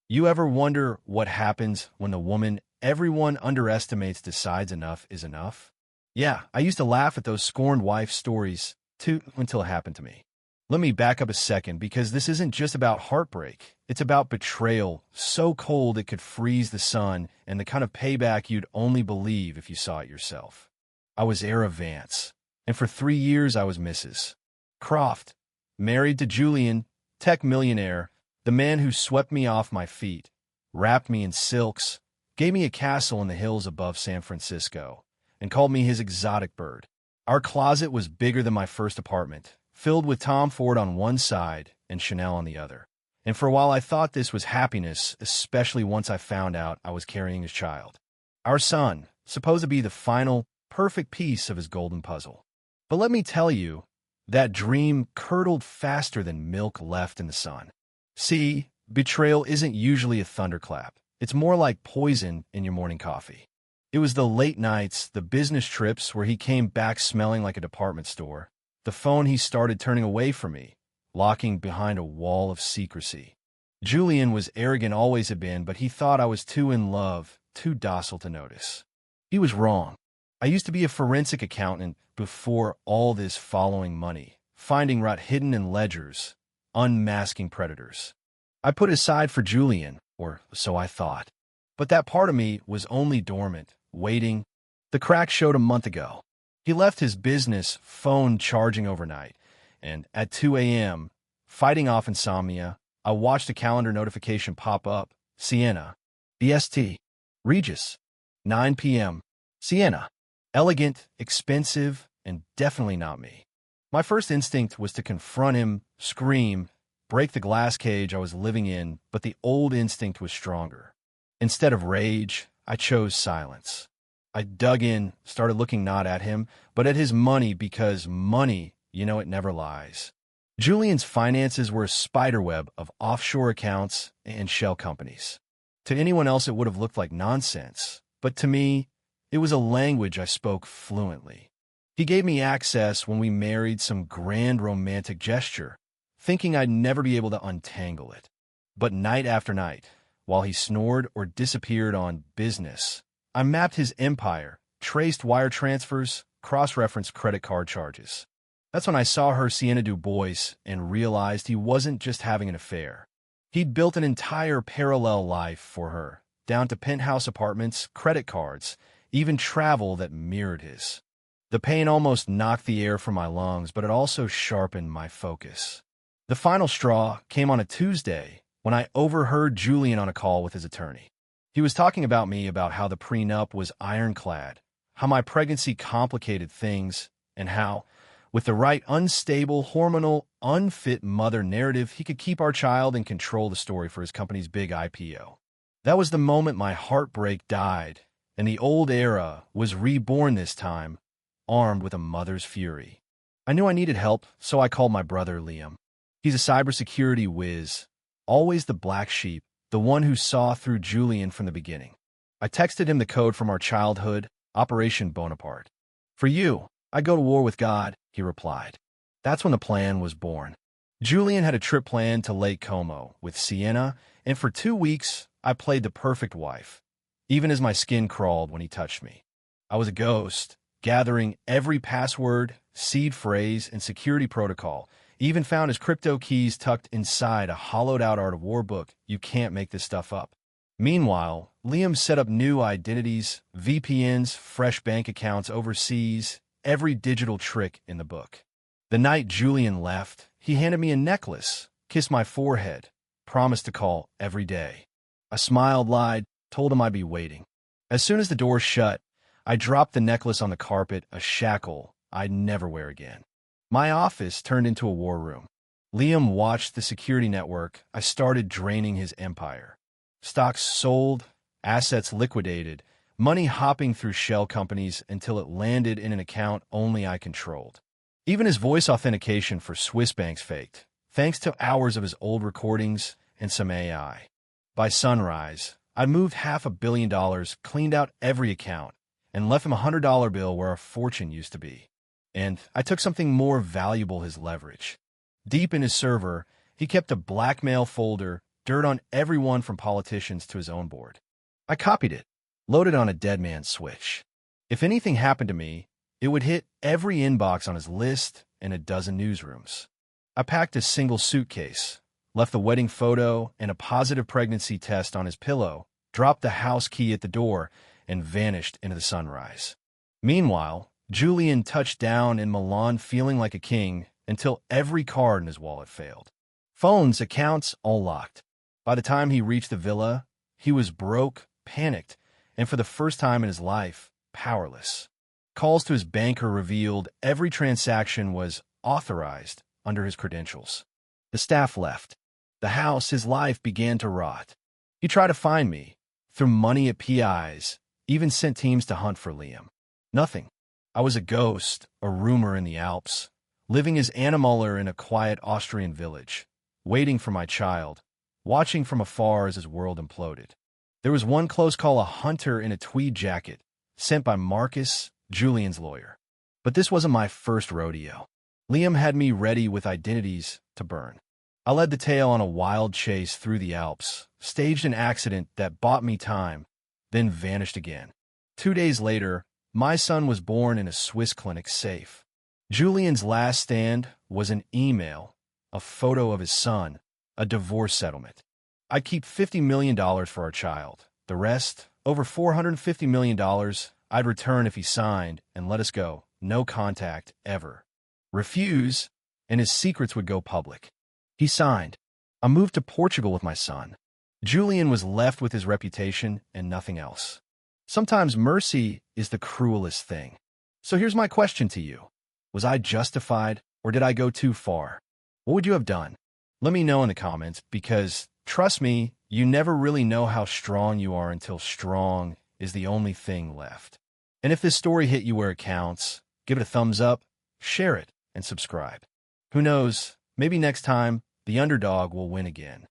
You ever wonder what happens when the woman everyone underestimates decides enough is enough? Yeah, I used to laugh at those scorned wife stories, too, until it happened to me. Let me back up a second because this isn't just about heartbreak. It's about betrayal, so cold it could freeze the sun, and the kind of payback you'd only believe if you saw it yourself. I was Era Vance, and for 3 years I was Mrs. Croft, married to Julian, tech millionaire, the man who swept me off my feet, wrapped me in silks, gave me a castle in the hills above San Francisco, and called me his exotic bird. Our closet was bigger than my first apartment, filled with Tom Ford on one side and Chanel on the other. And for a while I thought this was happiness, especially once I found out I was carrying his child. Our son, supposed to be the final, perfect piece of his golden puzzle. But let me tell you, that dream curdled faster than milk left in the sun. See, betrayal isn't usually a thunderclap. It's more like poison in your morning coffee. It was the late nights, the business trips where he came back smelling like a department store, the phone he started turning away from me, locking behind a wall of secrecy. Julian was arrogant, always had been, but he thought I was too in love, too docile to notice. He was wrong. I used to be a forensic accountant before all this following money, finding rot hidden in ledgers, unmasking predators. I put aside for Julian, or so I thought. But that part of me was only dormant, waiting. The crack showed a month ago. He left his business phone charging overnight, and at 2 a.m., fighting off insomnia, I watched a calendar notification pop up. Sienna. BST. Regis. 9 p.m. Sienna. Elegant, expensive, and definitely not me. My first instinct was to confront him, scream, break the glass cage I was living in, but the old instinct was stronger. Instead of rage, I chose silence. I dug in, started looking not at him, but at his money because money, it never lies. Julian's finances were a spiderweb of offshore accounts and shell companies. To anyone else it would have looked like nonsense, but to me, it was a language I spoke fluently. He gave me access when we married, some grand romantic gesture, thinking I'd never be able to untangle it. But night after night, while he snored or disappeared on business, I mapped his empire, traced wire transfers, cross-referenced credit card charges. That's when I saw her Sienna Du Bois and realized he wasn't just having an affair. He'd built an entire parallel life for her, down to penthouse apartments, credit cards, even travel that mirrored his. The pain almost knocked the air from my lungs, but it also sharpened my focus. The final straw came on a Tuesday when I overheard Julian on a call with his attorney. He was talking about me, about how the prenup was ironclad, how my pregnancy complicated things, and how, with the right unstable, hormonal, unfit mother narrative, he could keep our child and control the story for his company's big IPO. That was the moment my heartbreak died, and the old era was reborn this time, armed with a mother's fury. I knew I needed help, so I called my brother Liam. He's a cybersecurity whiz, always the black sheep, the one who saw through Julian from the beginning. I texted him the code from our childhood, Operation Bonaparte. "For you, I go to war with God," he replied. That's when the plan was born. Julian had a trip planned to Lake Como with Sienna, and for 2 weeks, I played the perfect wife, even as my skin crawled when he touched me. I was a ghost, gathering every password, seed phrase, and security protocol, even found his crypto keys tucked inside a hollowed-out Art of War book. You can't make this stuff up. Meanwhile, Liam set up new identities, VPNs, fresh bank accounts overseas, every digital trick in the book. The night Julian left, he handed me a necklace, kissed my forehead, promised to call every day. I smiled, lied, told him I'd be waiting. As soon as the door shut, I dropped the necklace on the carpet, a shackle I'd never wear again. My office turned into a war room. Liam watched the security network. I started draining his empire. Stocks sold, assets liquidated, money hopping through shell companies until it landed in an account only I controlled. Even his voice authentication for Swiss banks faked, thanks to hours of his old recordings and some AI. By sunrise, I'd moved $500 million, cleaned out every account, and left him a $100 bill where our fortune used to be. And I took something more valuable, his leverage. Deep in his server, he kept a blackmail folder, dirt on everyone from politicians to his own board. I copied it, loaded on a dead man's switch. If anything happened to me, it would hit every inbox on his list and a dozen newsrooms. I packed a single suitcase, left the wedding photo and a positive pregnancy test on his pillow, dropped the house key at the door, and vanished into the sunrise. Meanwhile, Julian touched down in Milan feeling like a king until every card in his wallet failed. Phones, accounts, all locked. By the time he reached the villa, he was broke, panicked, and for the first time in his life, powerless. Calls to his banker revealed every transaction was authorized under his credentials. The staff left. The house, his life, began to rot. He tried to find me, threw money at PIs, even sent teams to hunt for Liam. Nothing. I was a ghost, a rumor in the Alps, living as Animaler in a quiet Austrian village, waiting for my child, watching from afar as his world imploded. There was one close call, a hunter in a tweed jacket, sent by Marcus, Julian's lawyer. But this wasn't my first rodeo. Liam had me ready with identities to burn. I led the tale on a wild chase through the Alps, staged an accident that bought me time, then vanished again. 2 days later, my son was born in a Swiss clinic safe. Julian's last stand was an email, a photo of his son, a divorce settlement. I'd keep $50 million for our child. The rest, over $450 million, I'd return if he signed and let us go. No contact, ever. Refuse, and his secrets would go public. He signed. I moved to Portugal with my son. Julian was left with his reputation and nothing else. Sometimes mercy is the cruelest thing. So here's my question to you. Was I justified, or did I go too far? What would you have done? Let me know in the comments, because, trust me, you never really know how strong you are until strong is the only thing left. And if this story hit you where it counts, give it a thumbs up, share it, and subscribe. Who knows, maybe next time, the underdog will win again.